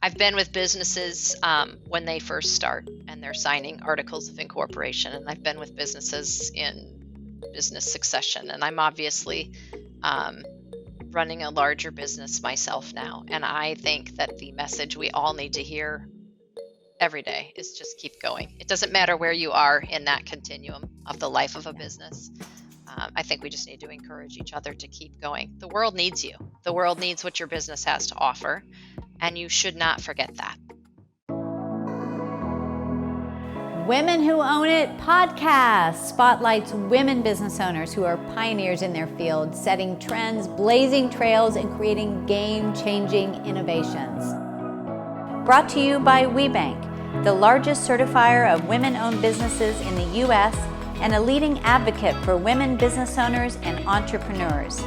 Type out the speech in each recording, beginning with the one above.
I've been with businesses when they first start and they're signing articles of incorporation, and I've been with businesses in business succession, and I'm obviously um, running a larger business myself now. And I think that the message we all need to hear every day is just keep going. It doesn't matter where you are in that continuum of the life of a business. I think we just need to encourage each other to keep going. The world needs you. The world needs what your business has to offer, and you should not forget that. Women Who Own It podcast spotlights women business owners who are pioneers in their field, setting trends, blazing trails, and creating game-changing innovations. Brought to you by WeBank, the largest certifier of women-owned businesses in the U.S. and a leading advocate for women business owners and entrepreneurs.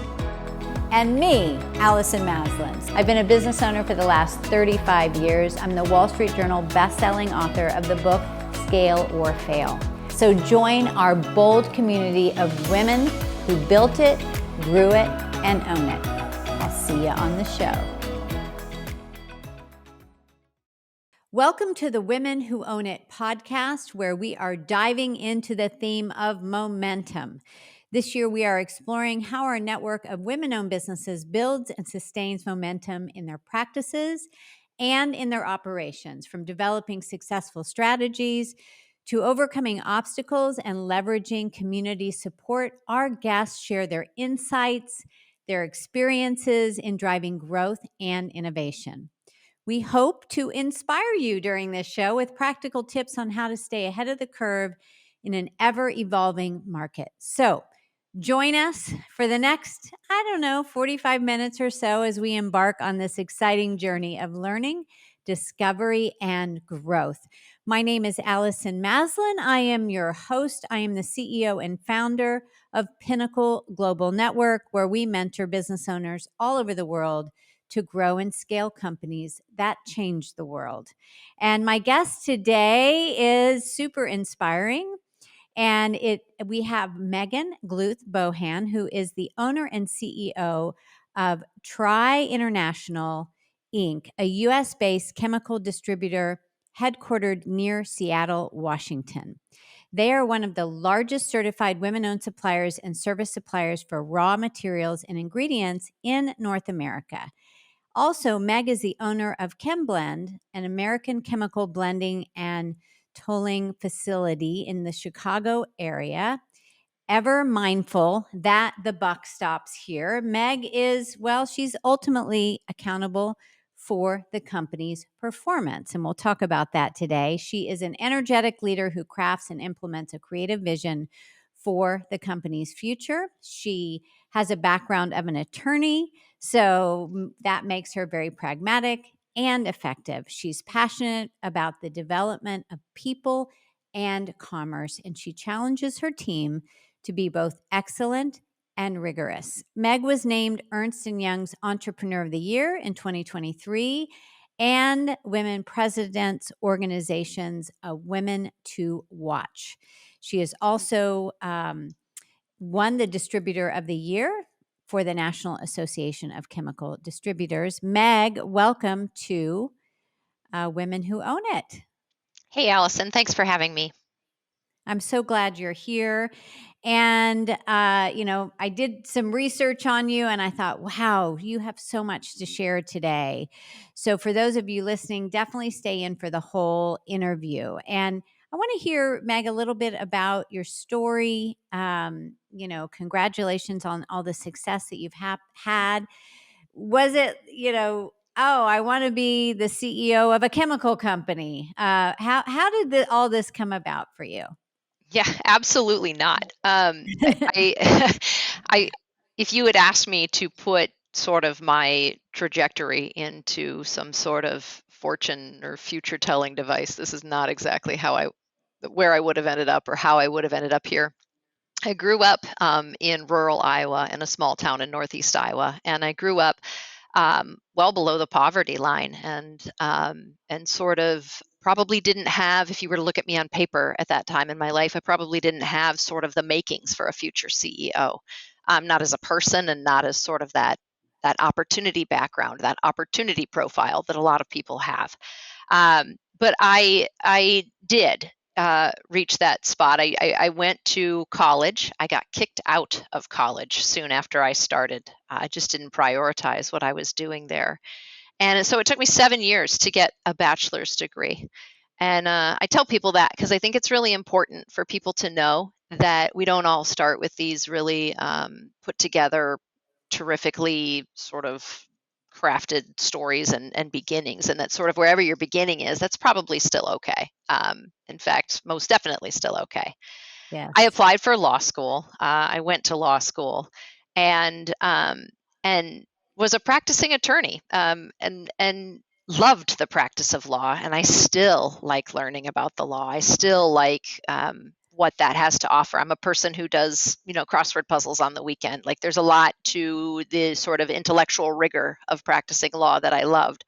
And me, Allison Maslan. I've been a business owner for the last 35 years. I'm the Wall Street Journal best-selling author of the book Scale or Fail. So join our bold community of women who built it, grew it, and own it. I'll see you on the show. Welcome to the Women Who Own It podcast, where we are diving into the theme of momentum. This year, we are exploring how our network of women-owned businesses builds and sustains momentum in their practices and in their operations, from developing successful strategies to overcoming obstacles and leveraging community support. Our guests share their insights, their experiences in driving growth and innovation. We hope to inspire you during this show with practical tips on how to stay ahead of the curve in an ever-evolving market. So join us for the next, 45 minutes or so as we embark on this exciting journey of learning, discovery, and growth. My name is Allison Maslan. I am your host. I am the CEO and founder of Pinnacle GlobalNetwork, where we mentor business owners all over the world to grow and scale companies that change the world. And my guest today is super inspiring. And we have Megan Gluth-Bohan, who is the owner and CEO of TRINTERNATIONAL INC, a U.S.-based chemical distributor headquartered near Seattle, Washington. They are one of the largest certified women-owned suppliers and service suppliers for raw materials and ingredients in North America. Also, Meg is the owner of Chemblend, an American chemical blending and tolling facility in the Chicago area. Ever mindful that the buck stops here, Meg is, she's ultimately accountable for the company's performance. And we'll talk about that today. She is an energetic leader who crafts and implements a creative vision for the company's future. She has a background of an attorney, so that makes her very pragmatic and effective. She's passionate about the development of people and commerce, and she challenges her team to be both excellent and rigorous. Meg was named Ernst & Young's Entrepreneur of the Year in 2023 and Women Presidents Organization's Women to Watch. She has also won the Distributor of the Year for the National Association of Chemical Distributors. Meg, welcome to Women Who Own It. Hey, Allison, thanks for having me. I'm so glad you're here. And, I did some research on you and I thought, wow, you have so much to share today. So for those of you listening, definitely stay in for the whole interview. And I want to hear, Meg, a little bit about your story. Congratulations on all the success that you've had. Was it, I want to be the CEO of a chemical company? How did all this come about for you? Yeah, absolutely not. If you had asked me to put sort of my trajectory into some sort of fortune or future telling device, this is not exactly where I would have ended up or how I would have ended up here. I grew up in rural Iowa in a small town in northeast Iowa, and I grew up well below the poverty line, and sort of probably didn't have, if you were to look at me on paper at that time in my life, I probably didn't have sort of the makings for a future CEO, not as a person and not as sort of that that opportunity background, that opportunity profile that a lot of people have. But I did reach that spot. I went to college. I got kicked out of college soon after I started. I just didn't prioritize what I was doing there. And so it took me 7 years to get a bachelor's degree. And I tell people that because I think it's really important for people to know that we don't all start with these really put together, terrifically sort of crafted stories and beginnings, and that sort of wherever your beginning is, that's probably still okay. In fact, most definitely still okay. I Yes. applied for law school. I went to law school, and was a practicing attorney, and loved the practice of law. And I still like learning about the law. I still like what that has to offer. I'm a person who does crossword puzzles on the weekend. Like there's a lot to the sort of intellectual rigor of practicing law that I loved.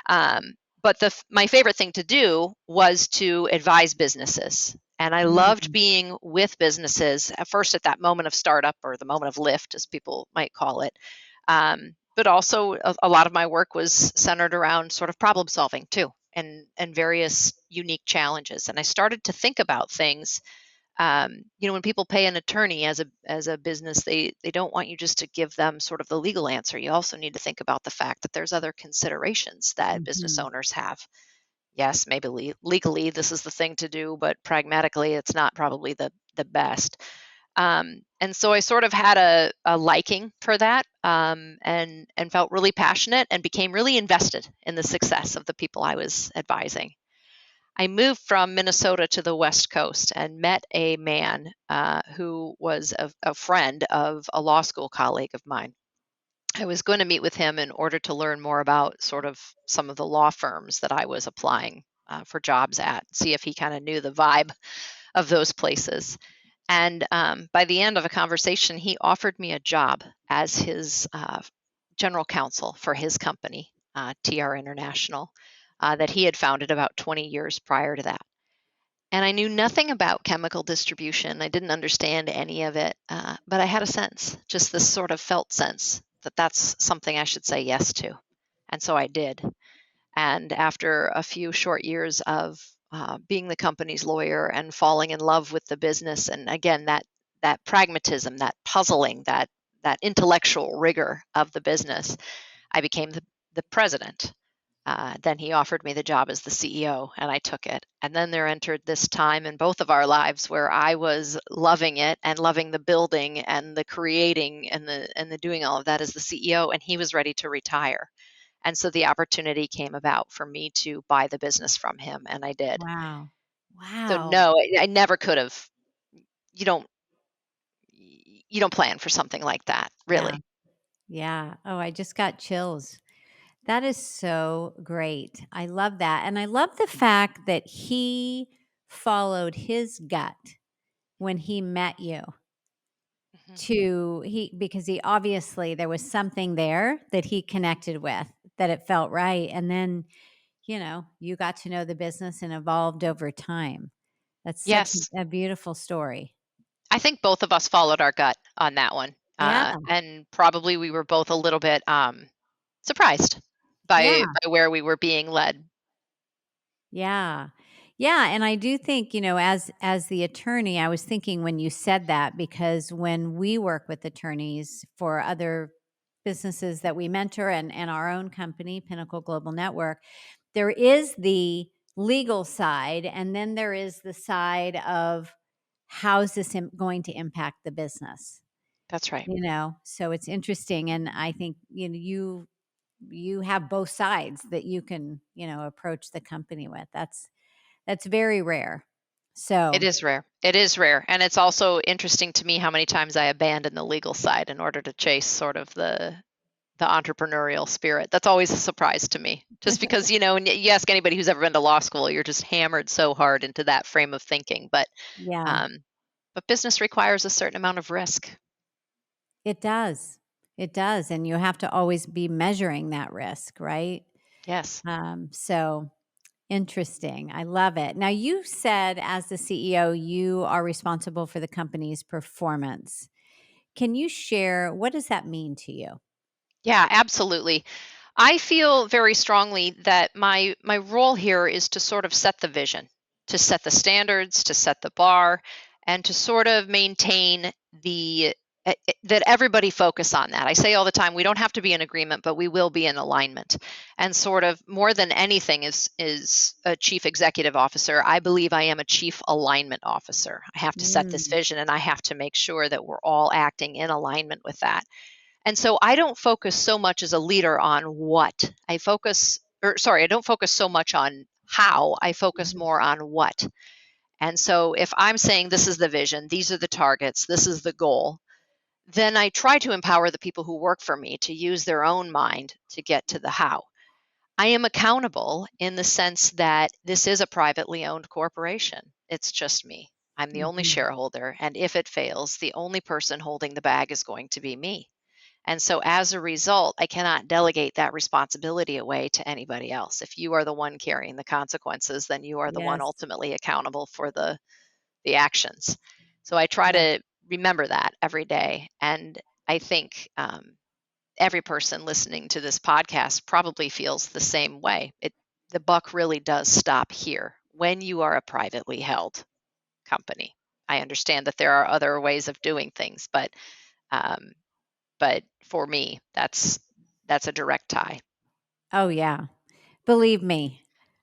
But my favorite thing to do was to advise businesses. And I loved Mm, being with businesses at first at that moment of startup, or the moment of lift, as people might call it. But also, a lot of my work was centered around sort of problem solving too, and various unique challenges. And I started to think about things. When people pay an attorney as a business, they don't want you just to give them sort of the legal answer. You also need to think about the fact that there's other considerations that business mhm. owners have. Yes, maybe legally this is the thing to do, but pragmatically it's not probably the best. And so I sort of had a liking for that, and felt really passionate and became really invested in the success of the people I was advising. I moved from Minnesota to the West Coast and met a man who was a friend of a law school colleague of mine. I was going to meet with him in order to learn more about sort of some of the law firms that I was applying for jobs at, see if he kind of knew the vibe of those places. And by the end of a conversation, he offered me a job as his general counsel for his company, TR International, that he had founded about 20 years prior to that. And I knew nothing about chemical distribution. I didn't understand any of it, but I had a sense, just this sort of felt sense that that's something I should say yes to. And so I did. And after a few short years of being the company's lawyer and falling in love with the business, and again that pragmatism, that puzzling, that intellectual rigor of the business, I became the president. Then he offered me the job as the CEO, and I took it. And then there entered this time in both of our lives where I was loving it and loving the building and the creating and the doing all of that as the CEO, and he was ready to retire. And so the opportunity came about for me to buy the business from him, and I did. Wow. So Wow. no, I never could have. You don't you don't plan for something like that, Yeah. really. Yeah. Oh, I just got chills. That is so great. I love that. And I love the fact that he followed his gut when he met you Mhm. to he because he obviously there was something there that he connected with, that it felt right. And then, you got to know the business and evolved over time. That's such Yes, a beautiful story. I think both of us followed our gut on that one, Yeah. and probably we were both a little bit surprised Yeah. by where we were being led. Yeah. Yeah, and I do think, as the attorney, I was thinking when you said that, because when we work with attorneys for other businesses that we mentor, and our own company, Pinnacle Global Network, there is the legal side, and then there is the side of how's this going to impact the business. That's right. So it's interesting, and I think you have both sides that you can approach the company with. That's very rare. It So, is rare. It is rare, and it's also interesting to me how many times I abandon the legal side in order to chase sort of the entrepreneurial spirit. That's always a surprise to me. Just because, and you ask anybody who's ever been to law school, you're just hammered so hard into that frame of thinking. yeah, Um, but business requires a certain amount of risk. it does. It does, and you have to always be measuring that risk, right? Yes, So interesting. I love it. Now, you said as the CEO, you are responsible for the company's performance. Can you share what does that mean to you? Yeah, absolutely. I feel very strongly that my role here is to sort of set the vision, to set the standards, to set the bar, and to sort of maintain the that everybody focus on that. I say all the time, we don't have to be in agreement, but we will be in alignment. And sort of more than anything is a chief executive officer, I believe I am a chief alignment officer. I have to set this Mm, vision and I have to make sure that we're all acting in alignment with that. And so I don't focus so much as a leader on what. I don't focus so much on how, I focus mhm. more on what. And so if I'm saying this is the vision, these are the targets, this is the goal, then I try to empower the people who work for me to use their own mind to get to the how. I am accountable in the sense that this is a privately owned corporation. It's just me. I'm the only Mhm. shareholder. And if it fails, the only person holding the bag is going to be me. And so as a result, I cannot delegate that responsibility away to anybody else. If you are the one carrying the consequences, then you are the one Yes. ultimately accountable for the actions. So I try Yes. to remember that every day. And I think every person listening to this podcast probably feels the same way. The buck really does stop here when you are a privately held company. I understand that there are other ways of doing things, um, but for me, that's a direct tie. Oh, yeah. Believe me.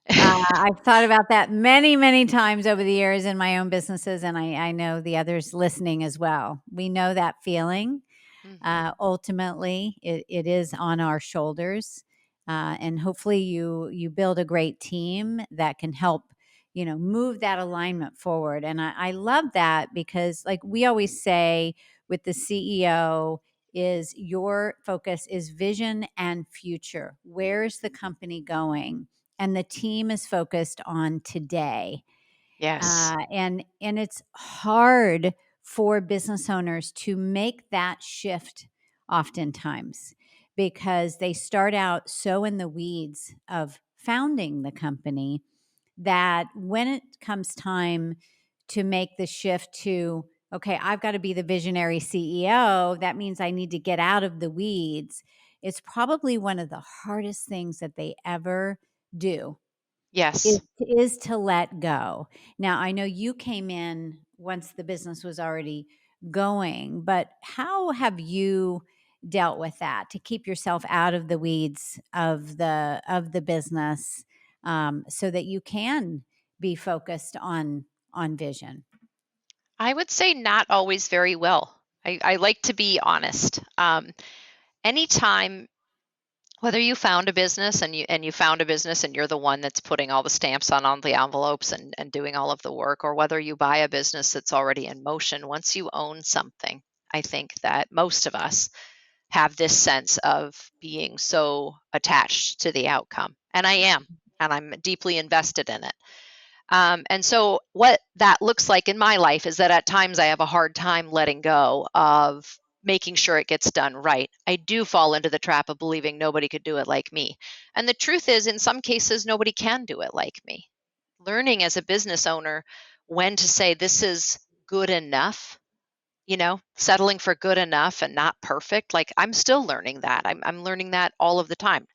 I've thought about that many, many times over the years in my own businesses, and I know the others listening as well. We know that feeling. Mhm. Ultimately, it is on our shoulders, and hopefully, you build a great team that can help, move that alignment forward. And I love that because, like we always say, with the CEO, is your focus is vision and future. Where's the company going? And the team is focused on today. Yes. And it's hard for business owners to make that shift oftentimes because they start out so in the weeds of founding the company that when it comes time to make the shift to, okay, I've got to be the visionary CEO, that means I need to get out of the weeds. It's probably one of the hardest things that they ever do Yes. is to let go. Now, I know you came in once the business was already going, but how have you dealt with that to keep yourself out of the weeds of the business, so that you can be focused on vision? I would say not always very well. I like to be honest. Anytime, whether you found a business and you found a business and you're the one that's putting all the stamps on all the envelopes and doing all of the work, or whether you buy a business that's already in motion, once you own something, I think that most of us have this sense of being so attached to the outcome. And I am, and I'm deeply invested in it. And so, what that looks like in my life is that at times I have a hard time letting go of making sure it gets done right. I do fall into the trap of believing nobody could do it like me. And the truth is, in some cases, nobody can do it like me. Learning as a business owner when to say this is good enough, settling for good enough and not perfect. Like I'm still learning that. I'm learning that all of the time.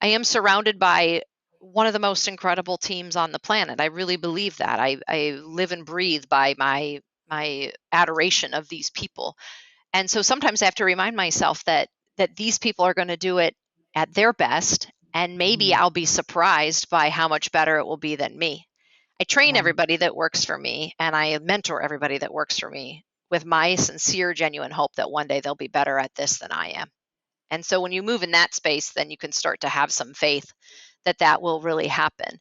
I am surrounded by one of the most incredible teams on the planet. I really believe that. I live and breathe by my adoration of these people. And so sometimes I have to remind myself that these people are going to do it at their best, and maybe Mhm. I'll be surprised by how much better it will be than me. I train Yeah. everybody that works for me and I mentor everybody that works for me with my sincere genuine hope that one day they'll be better at this than I am. And so when you move in that space, then you can start to have some faith that that will really happen.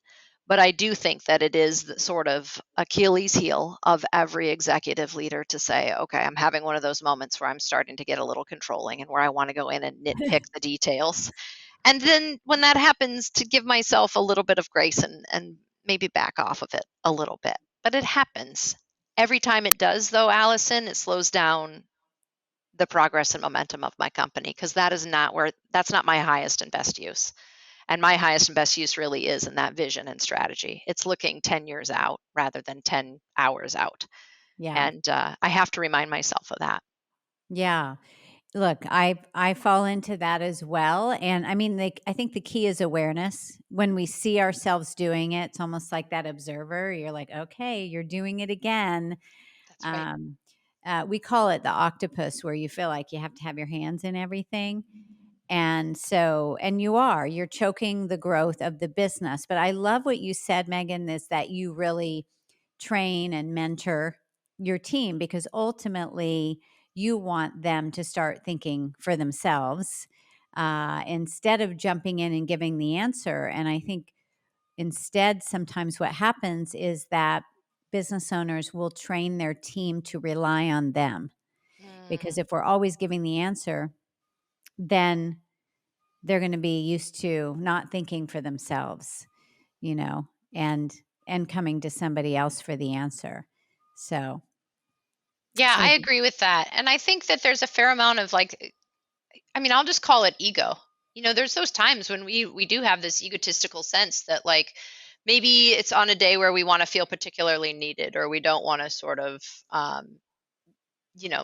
But I do think that it is the sort of Achilles heel of every executive leader to say, okay, I'm having one of those moments where I'm starting to get a little controlling and where I want to go in and nitpick the details. And then when that happens, to give myself a little bit of grace and maybe back off of it a little bit. But it happens. Every time it does, though, Allison, it slows down the progress and momentum of my company because that's not my highest and best use. And my highest and best use really is in that vision and strategy. It's looking 10 years out rather than 10 hours out. Yeah. And I have to remind myself of that. Yeah. Look, I fall into that as well, and I mean, I think the key is awareness. When we see ourselves doing it, it's almost like that observer. You're like, okay, you're doing it again. That's right. Um, we call it the octopus, where you feel like you have to have your hands in everything. And so, and you're choking the growth of the business. But I love what you said, Megan, is that you really train and mentor your team, because ultimately you want them to start thinking for themselves instead of jumping in and giving the answer. And I think instead, sometimes what happens is that business owners will train their team to rely on them, because Mm. if we're always giving the answer, then they're going to be used to not thinking for themselves, you know, and coming to somebody else for the answer. So, Yeah, so I agree with that. And I think that there's a fair amount of like, I mean, I'll just call it ego. There's those times when we do have this egotistical sense that like maybe it's on a day where we want to feel particularly needed, or we don't want to sort of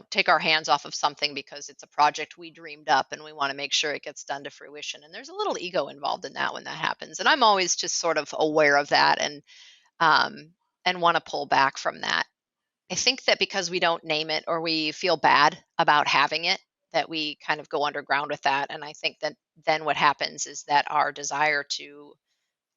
take our hands off of something because it's a project we dreamed up and we want to make sure it gets done to fruition. And there's a little ego involved in that when that happens. And I'm always just sort of aware of that um and want to pull back from that. I think that because we don't name it or we feel bad about having it, that we kind of go underground with that. And I think that then what happens is that our desire to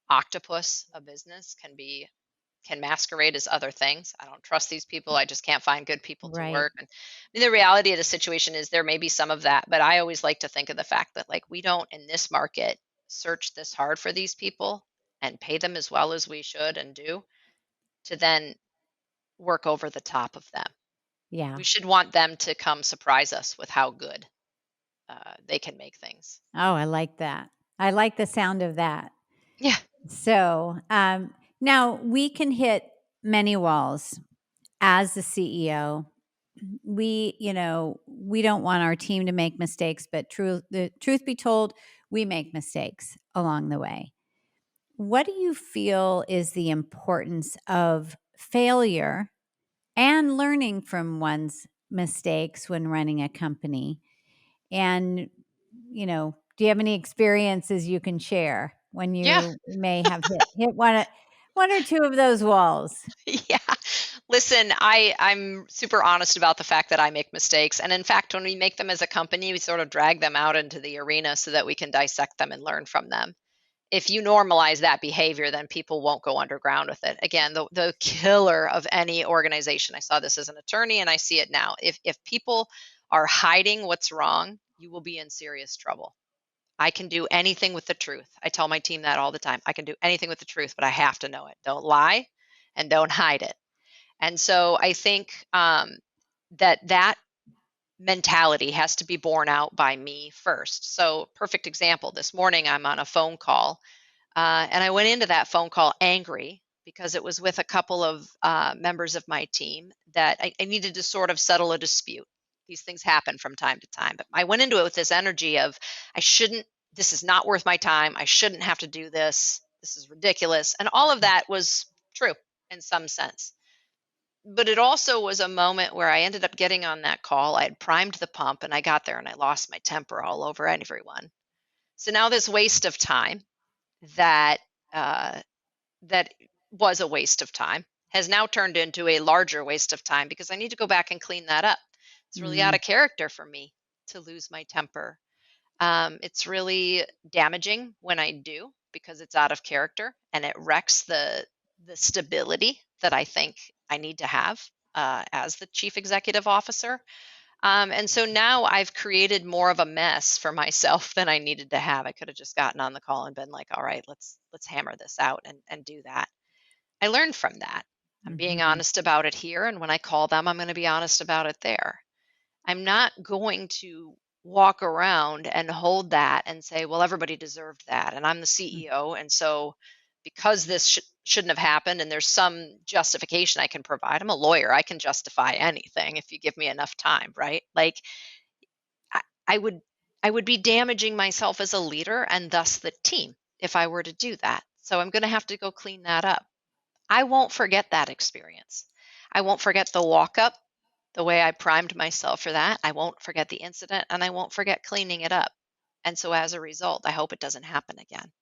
octopus a business can masquerade as other things. I don't trust these people. I just can't find good people to right. work. And I mean, the reality of the situation is there may be some of that, but I always like to think of the fact that like we don't in this market search this hard for these people and pay them as well as we should and do to then work over the top of them. Yeah. We should want them to come surprise us with how good they can make things. Oh, I like that. I like the sound of that. Yeah. So, now we can hit many walls as the CEO. We don't want our team to make mistakes, but the truth be told, we make mistakes along the way. What do you feel is the importance of failure and learning from one's mistakes when running a company? And, do you have any experiences you can share when Yeah. you may have hit one or two of those walls? Yeah. Listen, I'm super honest about the fact that I make mistakes. And in fact, when we make them as a company, we sort of drag them out into the arena so that we can dissect them and learn from them. If you normalize that behavior, then people won't go underground with it. Again, the killer of any organization. I saw this as an attorney and I see it now. If people are hiding what's wrong, you will be in serious trouble. I can do anything with the truth. I tell my team that all the time. I can do anything with the truth, but I have to know it. Don't lie and don't hide it. And so I think that mentality has to be borne out by me first. So, perfect example, this morning I'm on a phone call, and I went into that phone call angry because it was with a couple of members of my team that I needed to sort of settle a dispute. These things happen from time to time, but I went into it with this energy of, I shouldn't, this is not worth my time. I shouldn't have to do this. This is ridiculous. And all of that was true in some sense. But it also was a moment where I ended up getting on that call. I had primed the pump and I got there and I lost my temper all over everyone. So now this waste of time that uh, that was a waste of time has now turned into a larger waste of time because I need to go back and clean that up. It's really out Mm, of character for me to lose my temper. It's really damaging when I do because it's out of character and it wrecks the stability that I think I need to have as the chief executive officer. And so now I've created more of a mess for myself than I needed to have. I could have just gotten on the call and been like, "All right, let's hammer this out and do that." I learned from that. I'm being mhm. honest about it here, and when I call them, I'm going to be honest about it there. I'm not going to walk around and hold that and say, well, everybody deserved that. And I'm the Mm, CEO. And so, because this shouldn't have happened, and there's some justification I can provide, I'm a lawyer. I can justify anything if you give me enough time, right? Like, I, I would. I would be damaging myself as a leader and thus the team if I were to do that. So I'm going to have to go clean that up. I won't forget that experience. I won't forget the walk up, the way I primed myself for that, I won't forget the incident and I won't forget cleaning it up. And so as a result, I hope it doesn't happen again.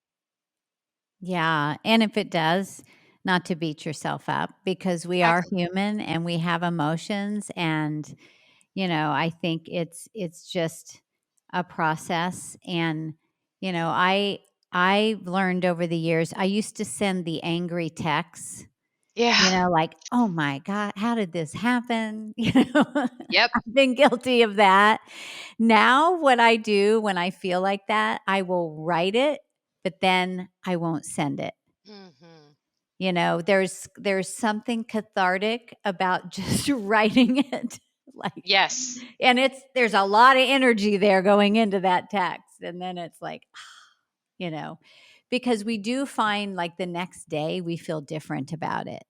Yeah, and if it does, not to beat yourself up because we are Exactly. human and we have emotions and I think it's just a process and I've learned over the years I used to send the angry texts, Yeah. like, "Oh my god, how did this happen?" Yep. I've been guilty of that. Now what I do when I feel like that, I will write it, but then I won't send it. Mhm. There's something cathartic about just writing it, like Yes. and there's a lot of energy there going into that text, and then it's like, you know, because we do find, like, the next day we feel different about it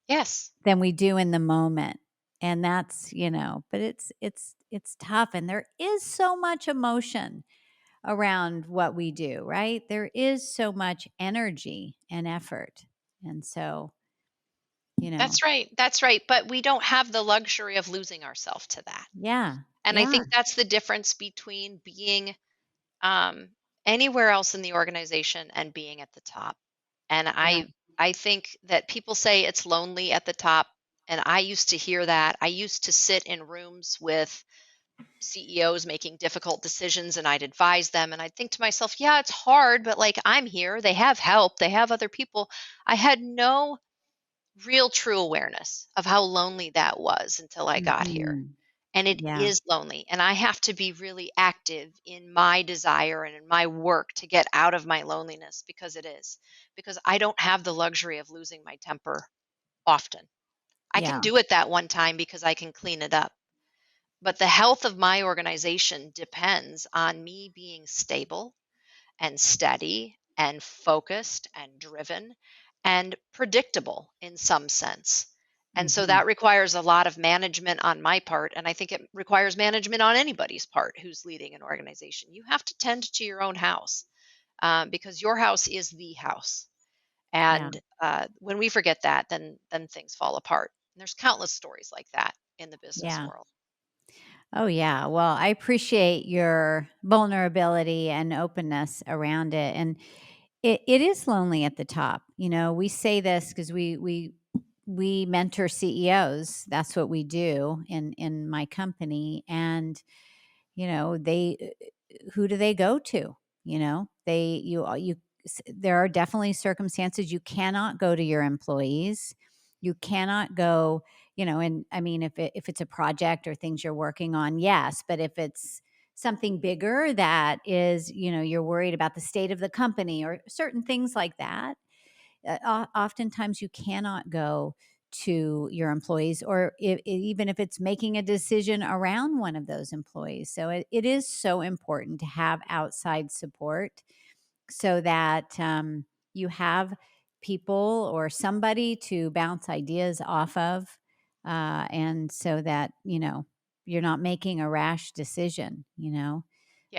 Yes. than we do in the moment, and that's but it's tough, and there is so much emotion around what we do, right? There is so much energy and effort, and so, you know That's right. That's right. But we don't have the luxury of losing ourselves to that. Yeah, And I yeah, think that's the difference between being um, anywhere else in the organization and being at the top. And yeah, I think that people say it's lonely at the top, and I used to hear that. I used to sit in rooms with CEOs making difficult decisions, and I'd advise them, and I'd think to myself, yeah, it's hard, but like I'm here, they have help, they have other people. I had no real true awareness of how lonely that was until I got here. mhm, And it yeah, is lonely, and I have to be really active in my desire and in my work to get out of my loneliness, because it is. Because I don't have the luxury of losing my temper often. I can yeah, do it that one time because I can clean it up. But the health of my organization depends on me being stable and steady and focused and driven and predictable in some sense. And so mhm, that requires a lot of management on my part. And I think it requires management on anybody's part who's leading an organization. You have to tend to your own house, because your house is the house. yeah, And when we forget that, then things fall apart. And there's countless stories like that in the business yeah. world. Oh, yeah. Well, I appreciate your vulnerability and openness around it. And it is lonely at the top. We say this because we mentor CEOs. That's what we do in my company. And they who do they go to? They you there are definitely circumstances you cannot go to your employees. You cannot go, and I mean if it's a project or things you're working on, yes, but if it's something bigger that is, you're worried about the state of the company or certain things like that, oftentimes you cannot go to your employees or even if it's making a decision around one of those employees. So it is so important to have outside support so that you have people or somebody to bounce ideas off of. And so that, you're not making a rash decision.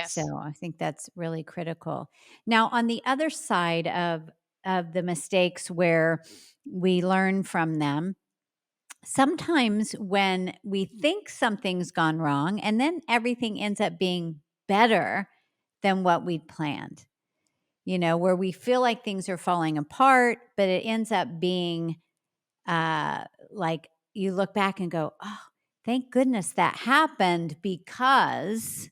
So Yes. I think that's really critical. Now, on the other side of the mistakes where we learn from them, sometimes when we think something's gone wrong and then everything ends up being better than what we'd planned, where we feel like things are falling apart, but it ends up being like you look back and go, oh, thank goodness that happened because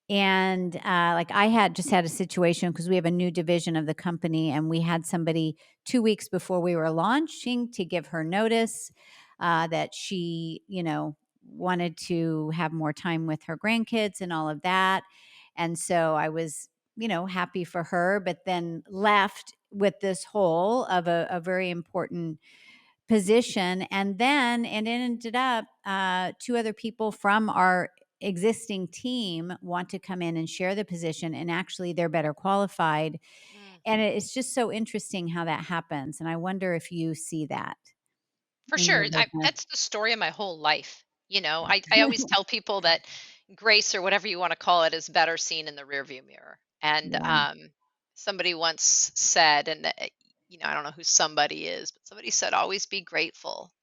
like I had just had a situation because we have a new division of the company, and we had somebody 2 weeks before we were launching to give her notice that she, wanted to have more time with her grandkids and all of that. And so I was, happy for her, but then left with this hole of a very important position. And then it ended up two other people from our existing team want to come in and share the position. And actually, they're better qualified. And Mhm. it's just so interesting how that happens. And I wonder if you see that For in your sure. business. That's the story of my whole life. I always tell people that grace, or whatever you want to call it, is better seen in the rearview mirror. And Yeah. somebody once said, and I don't know who somebody is, but somebody said, always be grateful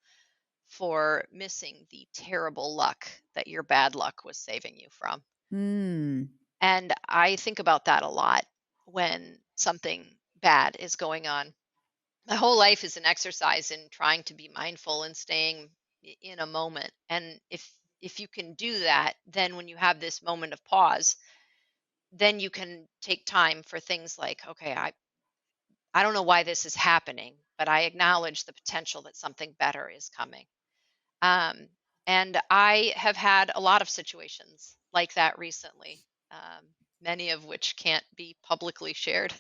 for missing the terrible luck that your bad luck was saving you from. Mm. And I think about that a lot when something bad is going on. My whole life is an exercise in trying to be mindful and staying in a moment. And if you can do that, then when you have this moment of pause, then you can take time for things like, okay, I don't know why this is happening, but I acknowledge the potential that something better is coming. Um, and I have had a lot of situations like that recently, many of which can't be publicly shared,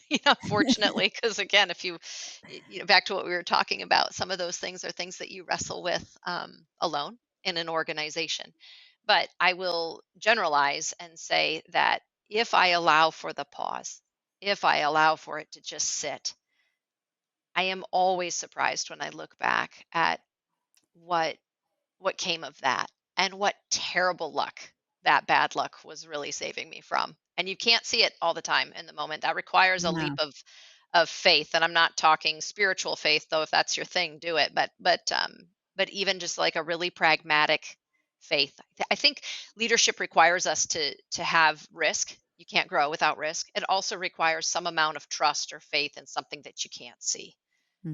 fortunately, because again, if back to what we were talking about, some of those things are things that you wrestle with alone in an organization. But I will generalize and say that if I allow for the pause, if I allow for it to just sit, I am always surprised when I look back at what what came of that and what terrible luck that bad luck was really saving me from. And you can't see it all the time in the moment. That requires a leap No. of faith. And I'm not talking spiritual faith, though. If that's your thing, do it. But even just like a really pragmatic faith. I think leadership requires us to have risk. You can't grow without risk. It also requires some amount of trust or faith in something that you can't see,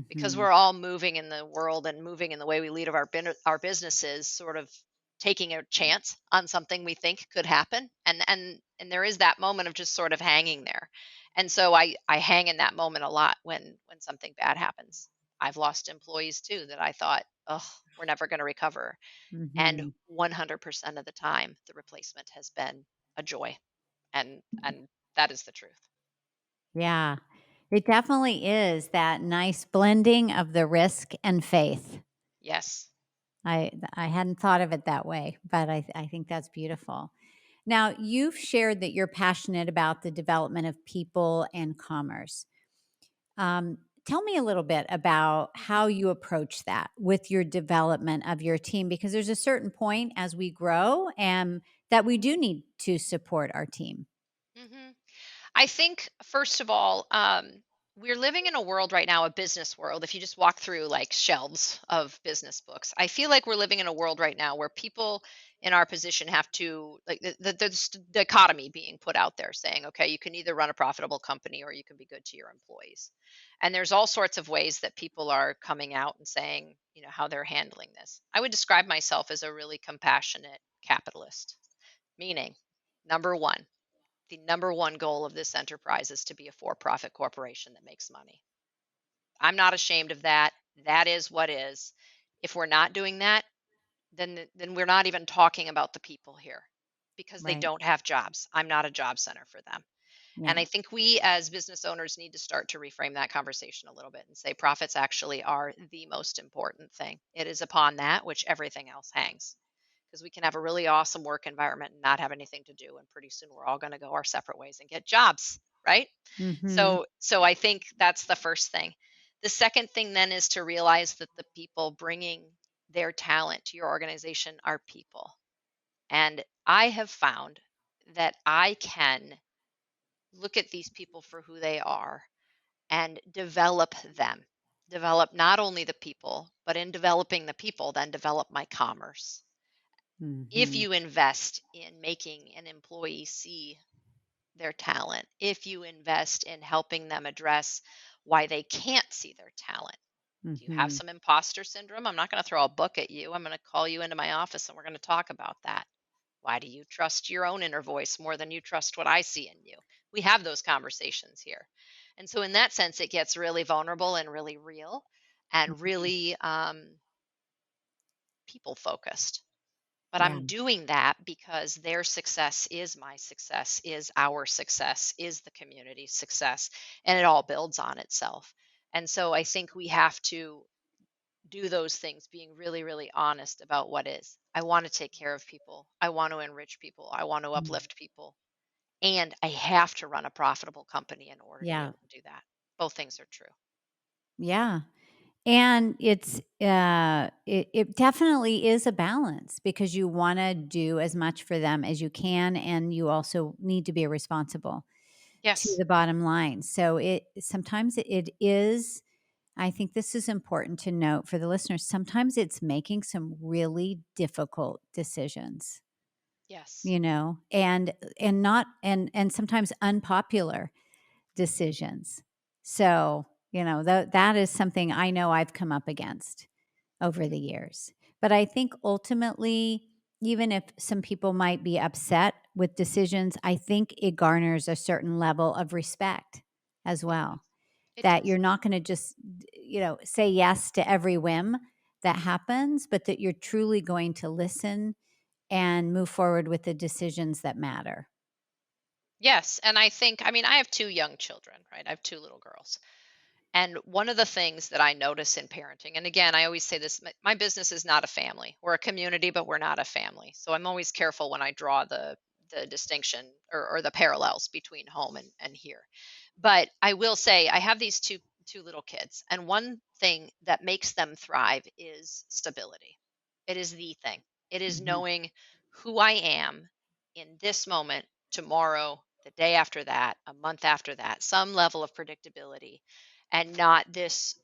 because Mhm. we're all moving in the world and moving in the way we lead of our businesses, sort of taking a chance on something we think could happen, and there is that moment of just sort of hanging there. And so I hang in that moment a lot when something bad happens. I've lost employees too that I thought, oh, we're never going to recover, and Mhm. 100% of the time the replacement has been a joy, and that is the truth. Yeah. It definitely is that nice blending of the risk and faith. Yes. I hadn't thought of it that way, but I think that's beautiful. Now, you've shared that you're passionate about the development of people and commerce. Tell me a little bit about how you approach that with your development of your team, because there's a certain point as we grow and that we do need to support our team. hmm I think, first of all, we're living in a world right now, a business world. If you just walk through like shelves of business books, I feel like we're living in a world right now where people in our position have to, like, the dichotomy being put out there saying, okay, you can either run a profitable company or you can be good to your employees. And there's all sorts of ways that people are coming out and saying, how they're handling this. I would describe myself as a really compassionate capitalist, meaning, number one, the number one goal of this enterprise is to be a for-profit corporation that makes money. I'm not ashamed of that. That is what is. If we're not doing that, then we're not even talking about the people here, because they Right. don't have jobs. I'm not a job center for them. And Yeah. I think we as business owners need to start to reframe that conversation a little bit and say profits actually are the most important thing. It is upon that which everything else hangs, because we can have a really awesome work environment and not have anything to do, and pretty soon we're all going to go our separate ways and get jobs, right? Mhm. So I think that's the first thing. The second thing then is to realize that the people bringing their talent to your organization are people. And I have found that I can look at these people for who they are and develop them. Develop not only the people, but in developing the people, then develop my commerce. If Mhm. you invest in making an employee see their talent, if you invest in helping them address why they can't see their talent. Do you have Mhm. some imposter syndrome? I'm not going to throw a book at you. I'm going to call you into my office and we're going to talk about that. Why do you trust your own inner voice more than you trust what I see in you? We have those conversations here. And so, in that sense, it gets really vulnerable and really real and Mhm. really people focused. But Yeah. I'm doing that because their success is my success, is our success, is the community's success, and it all builds on itself. And so I think we have to do those things, being really, really honest about what is. I want to take care of people. I want to enrich people. I want to Mm. uplift people. And I have to run a profitable company in order to be Yeah. able to do that. Both things are true. Yeah. And it definitely is a balance because you wanna do as much for them as you can, and you also need to be responsible to Yes. the bottom line. So it sometimes it is, I think this is important to note for the listeners. Sometimes it's making some really difficult decisions, Yes. you know, and not and sometimes unpopular decisions. So, you know, that is something I know I've come up against over the years. But I think ultimately, even if some people might be upset with decisions, I think it garners a certain level of respect as It well. does. It That does. you're not going to just, you know, say yes to every whim that happens, but that you're truly going to listen and move forward with the decisions that matter. Yes, and I think, I mean, I have two young children, right? I have two little girls. And one of the things that I notice in parenting, and again, I always say this, my business is not a family. We're a community, but we're not a family. So I'm always careful when I draw the distinction or the parallels between home and here. But I will say I have these two little kids, and one thing that makes them thrive is stability. It is the thing. It is Mhm. knowing who I am in this moment, tomorrow, the day after that, a month after that, some level of predictability, and not this,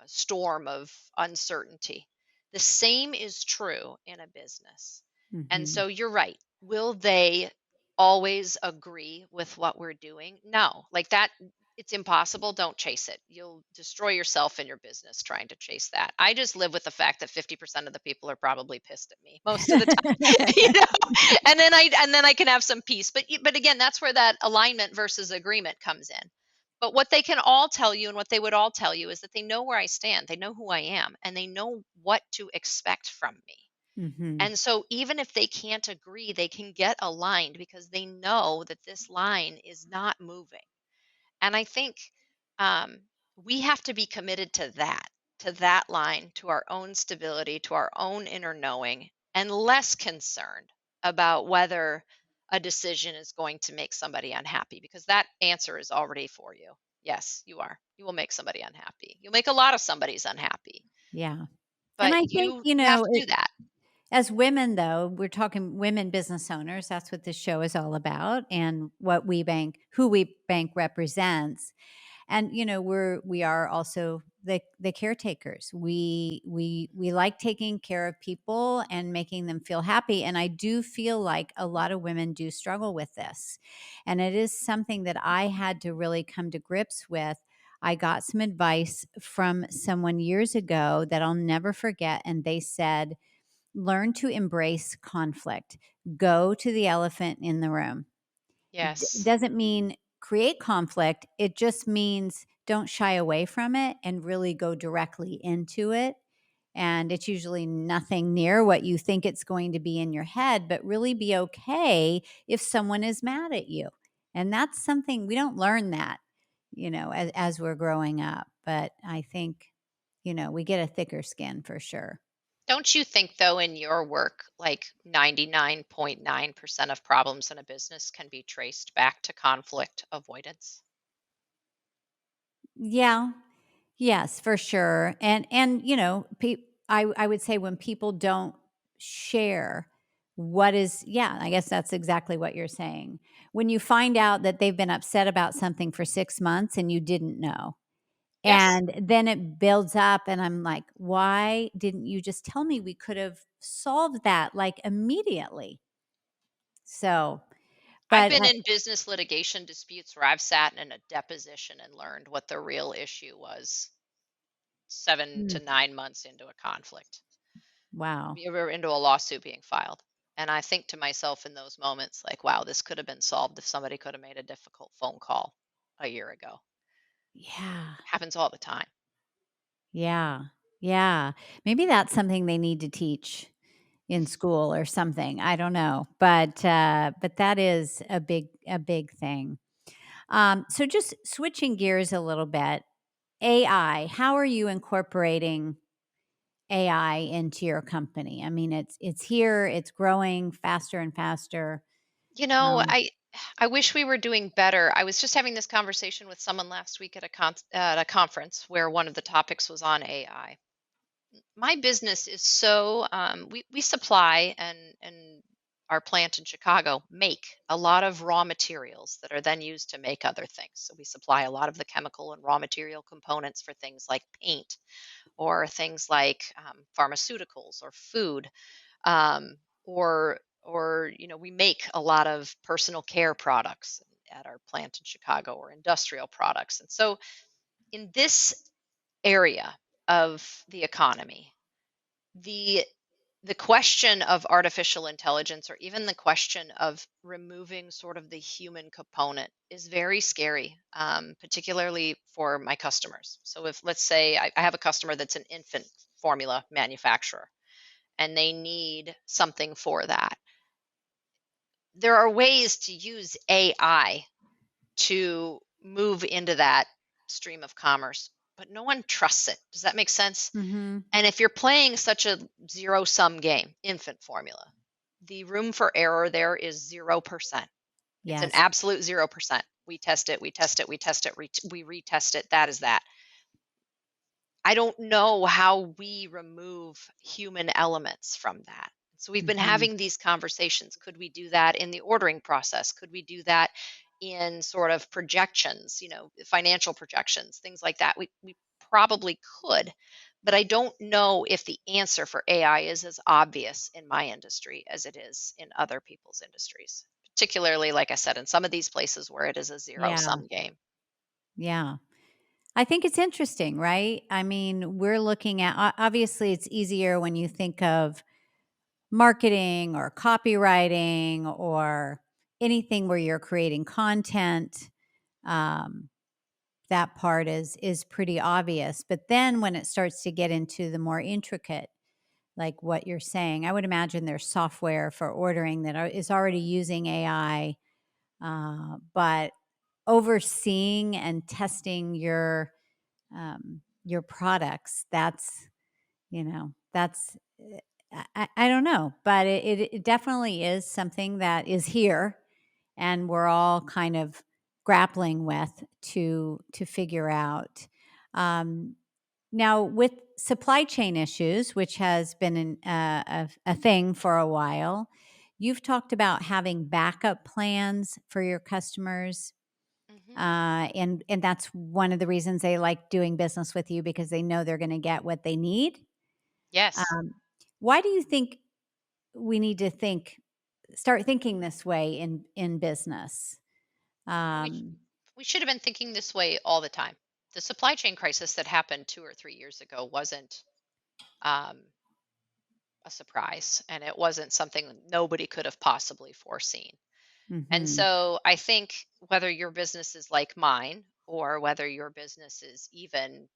storm of uncertainty. The same is true in a business. And Mhm. so you're right. Will they always agree with what we're doing? No, like that, it's impossible. Don't chase it. You'll destroy yourself and your business trying to chase that. I just live with the fact that 50% of the people are probably pissed at me most of the time, and then I can have some peace. But again, that's where that alignment versus agreement comes in. But what they can all tell you and what they would all tell you is that they know where I stand, they know who I am, and they know what to expect from me. Mhm. And so even if they can't agree, they can get aligned because they know that this line is not moving. And I think um, we have to be committed to that line, to our own stability, to our own inner knowing, and less concerned about whether a decision is going to make somebody unhappy, because that answer is already for you. Yes, you are. You will make somebody unhappy. You'll make a lot of somebody's unhappy, Yeah. And but I think, you have to do that. as women, though, we're talking women business owners. That's what this show is all about, and what We Bank, who We Bank represents. And you know, we are also the caretakers. We like taking care of people and making them feel happy. And I do feel like a lot of women do struggle with this, and it is something that I had to really come to grips with. I got some advice from someone years ago that I'll never forget, and they said, learn to embrace conflict. Go to the elephant in the room. Yes. Doesn't mean create conflict. It just means don't shy away from it and really go directly into it. And it's usually nothing near what you think it's going to be in your head, but really be okay if someone is mad at you. And that's something we don't learn that, you know, as we're growing up. But I think, you know, we get a thicker skin for sure. Don't you think, though, in your work, like 99.9% of problems in a business can be traced back to conflict avoidance? Yeah. Yes, for sure. And you know, I would say when people don't share what is, yeah, I guess that's exactly what you're saying. When you find out that they've been upset about something for 6 months and you didn't know. Yes. And then it builds up and I'm like, "Why didn't you just tell me? We could have solved that like immediately." So, I've but been in business litigation disputes where I've sat in a deposition and learned what the real issue was 7 to mm, 9 months into a conflict. wow. We were into a lawsuit being filed. And I think to myself in those moments, like, wow, this could have been solved if somebody could have made a difficult phone call a year ago. Yeah. Happens all the time. Yeah. Yeah. Maybe that's something they need to teach in school or something. I don't know. But that is a big thing. So just switching gears a little bit, AI, how are you incorporating AI into your company? I mean, it's here, it's growing faster and faster. You know, Um, I wish we were doing better. I was just having this conversation with someone last week at at a conference where one of the topics was on AI. My business is so we supply and our plant in Chicago, make a lot of raw materials that are then used to make other things. So we supply a lot of the chemical and raw material components for things like paint or things like pharmaceuticals or food, um, or we make a lot of personal care products at our plant in Chicago, or industrial products. And so in this area of the economy, the the question of artificial intelligence, or even the question of removing sort of the human component, is very scary, particularly for my customers. So if, let's say, I have a customer that's an infant formula manufacturer and they need something for that, there are ways to use AI to move into that stream of commerce, but no one trusts it. Does that make sense? Mhm. And if you're playing such a zero sum game, infant formula, the room for error there is 0%. It's an Yes. absolute 0%. We test it, we test it, we test it, we retest it. That is that. I don't know how we remove human elements from that. So we've been Mhm. having these conversations. Could we do that in the ordering process? Could we do that in sort of projections, financial projections, things like that? We probably could, but I don't know if the answer for AI is as obvious in my industry as it is in other people's industries, particularly, like I said, in some of these places where it is a zero Yeah. sum game. Yeah. I think it's interesting, right? I mean, we're looking at obviously it's easier when you think of marketing or copywriting or anything where you're creating content. Um, that part is pretty obvious. But then when it starts to get into the more intricate, like what you're saying, I would imagine there's software for ordering that is already using AI, but overseeing and testing your products, that's I don't know, but it definitely is something that is here, and we're all kind of grappling with to figure out. Um, Now, with supply chain issues, which has been a thing for a while, you've talked about having backup plans for your customers, Hmm. and that's one of the reasons they like doing business with you because they know they're going to get what they need. Yes. Um, why do you think we need to start thinking this way in business? Well, Um, we should have been thinking this way all the time. The supply chain crisis that happened 2 or 3 years ago wasn't um, a surprise, and it wasn't something that nobody could have possibly foreseen. And mhm, so I think whether your business is like mine, or whether your business is even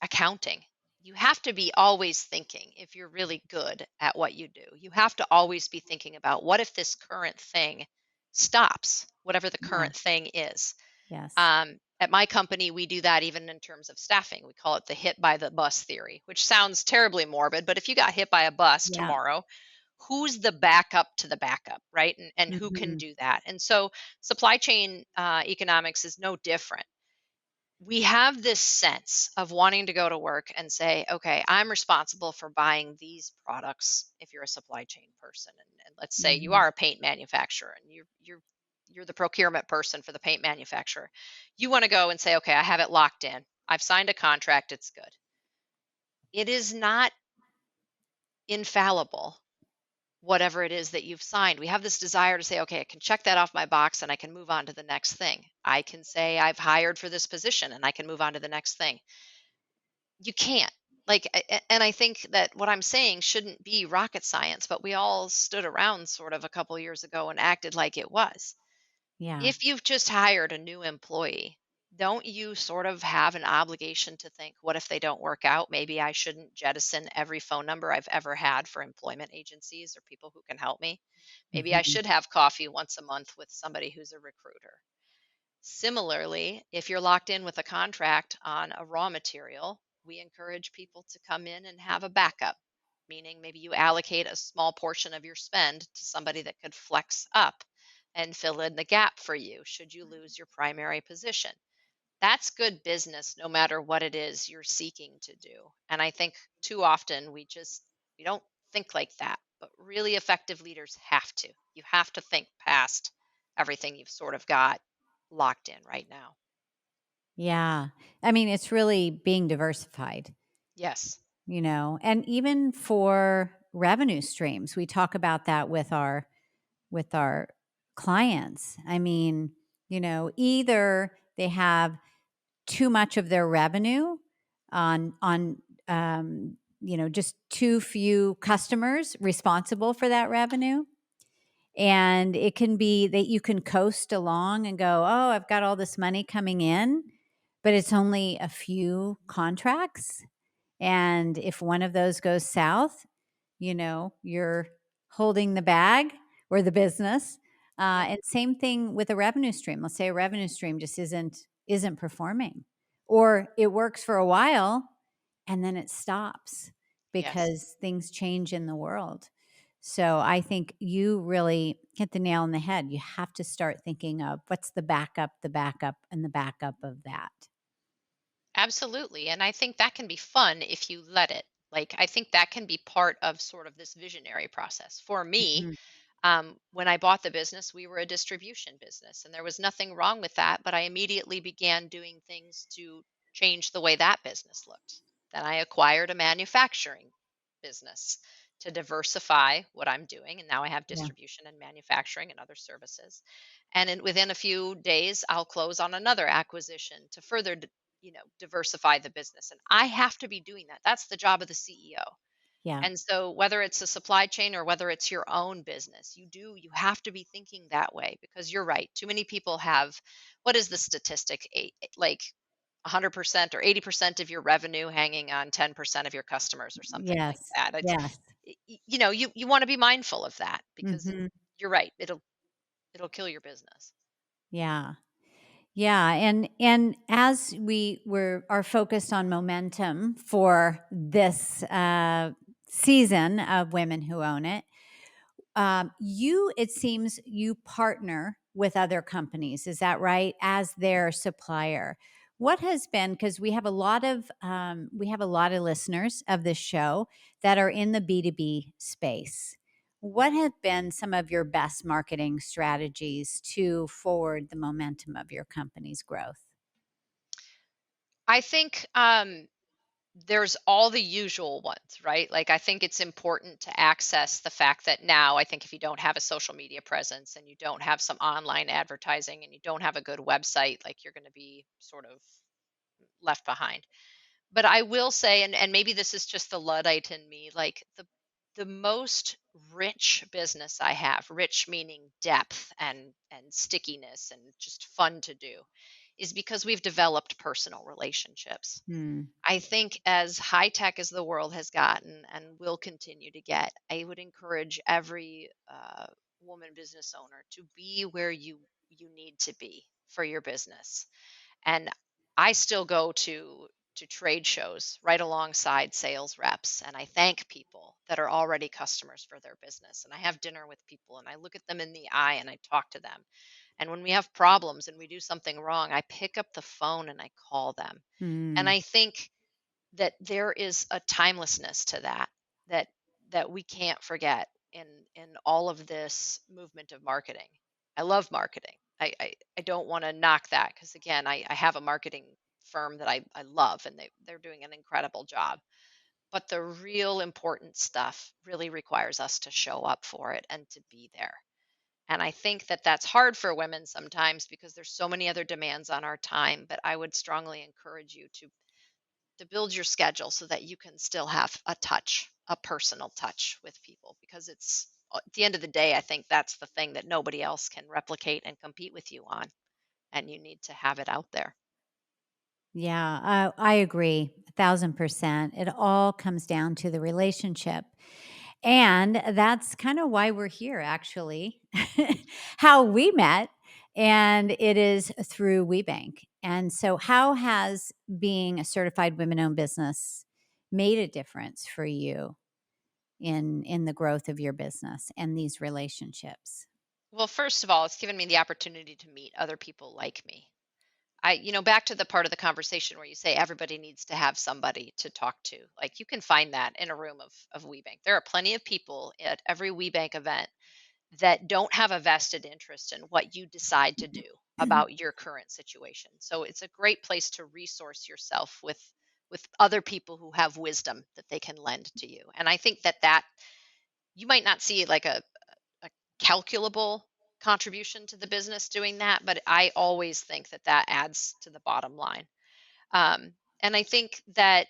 accounting, you have to be always thinking, if you're really good at what you do, you have to always be thinking about, what if this current thing stops, whatever the yeah, current thing is. yes, At my company, we do that even in terms of staffing. We call it the hit by the bus theory, which sounds terribly morbid, but if you got hit by a bus yeah, tomorrow, who's the backup to the backup, right? And who can mhm, do that? And so supply chain economics is no different. We have this sense of wanting to go to work and say, okay, I'm responsible for buying these products. If you're a supply chain person, and let's say you mhm, are a paint manufacturer, and you're the procurement person for the paint manufacturer, you want to go and say, okay, I have it locked in. I've signed a contract. It's good. It is not infallible, whatever it is that you've signed. We have this desire to say, okay, I can check that off my box and I can move on to the next thing. I can say I've hired for this position and I can move on to the next thing. You can't. And I think that what I'm saying shouldn't be rocket science, but we all stood around sort of a couple years ago and acted like it was. yeah, If you've just hired a new employee, don't you sort of have an obligation to think, what if they don't work out? Maybe I shouldn't jettison every phone number I've ever had for employment agencies or people who can help me. Maybe I mhm, should have coffee once a month with somebody who's a recruiter. Similarly, if you're locked in with a contract on a raw material, we encourage people to come in and have a backup, meaning maybe you allocate a small portion of your spend to somebody that could flex up and fill in the gap for you should you lose your primary position. That's good business no matter what it is you're seeking to do. And I think too often we don't think like that. but really effective leaders have to. You have to think past everything you've sort of got locked in right now. Yeah. I mean, it's really being diversified, Yes. and even for revenue streams, we talk about that with our clients. I mean, either they have too much of their revenue on just too few customers responsible for that revenue. And it can be that you can coast along and go, oh, I've got all this money coming in, but it's only a few contracts. And if one of those goes south, you're holding the bag or the business. Yep. And same thing with a revenue stream. Let's say a revenue stream just isn't performing, or it works for a while and then it stops Yes. because things change in the world. So I think you really hit the nail on the head. You have to start thinking of what's the backup, and the backup of that. Absolutely. And I think that can be fun if you let it. Like, I think that can be part of sort of this visionary process. For me, Mhm. when I bought the business, we were a distribution business, and there was nothing wrong with that. But I immediately began doing things to change the way that business looked. Then I acquired a manufacturing business to diversify what I'm doing. And now I have Yeah. distribution and manufacturing and other services. And within a few days, I'll close on another acquisition to further, diversify the business. And I have to be doing that. That's the job of the CEO. Yeah. And so whether it's a supply chain or whether it's your own business, you have to be thinking that way, because you're right. Too many people have, what is the statistic? Like 100% or 80% of your revenue hanging on 10% of your customers or something like Yes. that. Yes. You want to be mindful of that, because Mhm. you're right. It'll kill your business. Yeah. Yeah, and as are focused on momentum for this season of Women Who Own It, it seems you partner with other companies. Is that right? As their supplier, what has been, because we have a lot of listeners of this show that are in the B2B space. What have been some of your best marketing strategies to forward the momentum of your company's growth? I think there's all the usual ones, right? Like, I think it's important to access the fact that now, I think if you don't have a social media presence and you don't have some online advertising and you don't have a good website, like, you're going to be sort of left behind. But I will say, and maybe this is just the Luddite in me, like, the most rich business I have, rich meaning depth and stickiness and just fun to do, is because we've developed personal relationships. Hmm. I think as high tech as the world has gotten and will continue to get, I would encourage every woman business owner to be where you need to be for your business. And I still go to trade shows right alongside sales reps, and I thank people that are already customers for their business. And I have dinner with people and I look at them in the eye and I talk to them. And when we have problems and we do something wrong, I pick up the phone and I call them. And Hmm. I think that there is a timelessness to that that we can't forget in all of this movement of marketing. I love marketing. I don't want to knock that, because again, I have a marketing firm that I love, and they're doing an incredible job. But the real important stuff really requires us to show up for it and to be there. And I think that that's hard for women sometimes because there's so many other demands on our time. But I would strongly encourage you to build your schedule so that you can still have a personal touch with people, because it's at the end of the day, I think that's the thing that nobody else can replicate and compete with you on, and you need to have it out there. Yeah, I agree 1,000%. It all comes down to the relationship. And that's kind of why we're here, actually, how we met. And it is through WeBank. And so, how has being a certified women owned business made a difference for you in the growth of your business and these relationships? Well, first of all, it's given me the opportunity to meet other people like me. back to the part of the conversation where you say everybody needs to have somebody to talk to. Like you can find that in a room of WeBank. There are plenty of people at every WeBank event that don't have a vested interest in what you decide to do about your current situation. So it's a great place to resource yourself with other people who have wisdom that they can lend to you. And I think that you might not see like a calculable contribution to the business doing that, but I always think that adds to the bottom line. And I think that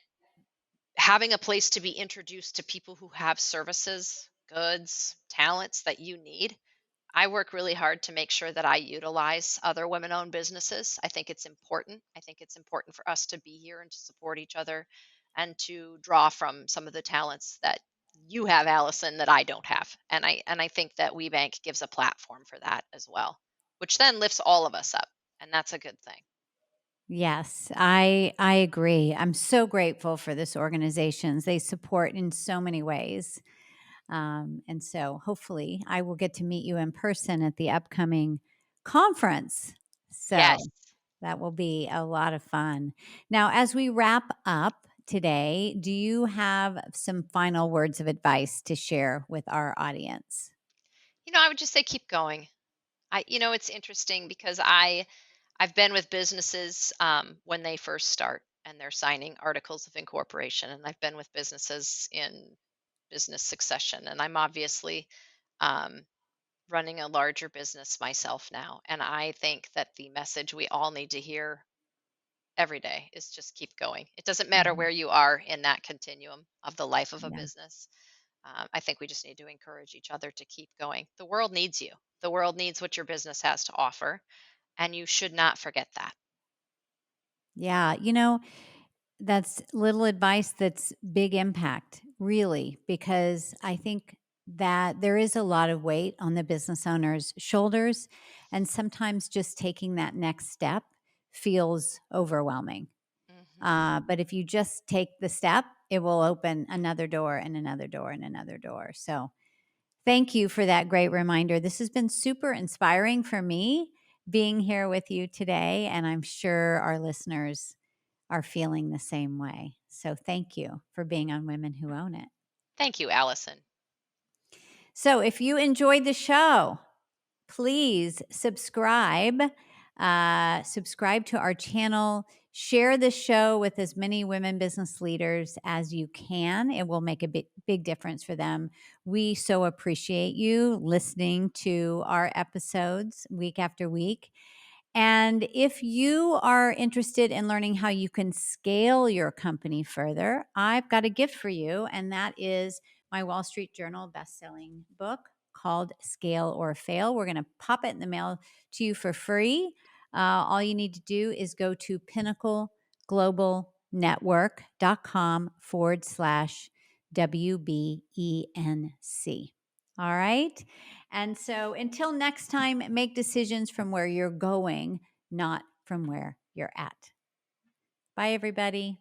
having a place to be introduced to people who have services, goods, talents that you need. I work really hard to make sure that I utilize other women owned businesses. I think it's important. I think it's important for us to be here and to support each other and to draw from some of the talents that you have, Allison, that I don't have. And I think that WeBank gives a platform for that as well, which then lifts all of us up. And that's a good thing. Yes, I agree. I'm so grateful for this organizations. They support in so many ways. And so hopefully I will get to meet you in person at the upcoming conference. So Yes. that will be a lot of fun. Now, as we wrap up today, do you have some final words of advice to share with our audience? I would just say keep going. It's interesting because I've been with businesses when they first start and they're signing articles of incorporation, and I've been with businesses in business succession, and I'm obviously um, running a larger business myself now. And I think that the message we all need to hear every day is just keep going. It doesn't matter Mhm. where you are in that continuum of the life of a Yeah. business. I think we just need to encourage each other to keep going. The world needs you. The world needs what your business has to offer, and you should not forget that. Yeah. That's little advice that's big impact, really, because I think that there is a lot of weight on the business owner's shoulders. And sometimes just taking that next step feels overwhelming. Hmm. But if you just take the step, it will open another door and another door and another door. So thank you for that great reminder. This has been super inspiring for me being here with you today. And I'm sure our listeners are feeling the same way. So thank you for being on Women Who Own It. Thank you, Allison. So if you enjoyed the show, please subscribe. Subscribe to our channel. Share the show with as many women business leaders as you can. It will make a big difference for them. We so appreciate you listening to our episodes week after week. And if you are interested in learning how you can scale your company further, I've got a gift for you, and that is my Wall Street Journal best-selling book called Scale or Fail. We're going to pop it in the mail to you for free. All you need to do is go to pinnacleglobalnetwork.com/WBENC. All right. And so until next time, make decisions from where you're going, not from where you're at. Bye, everybody.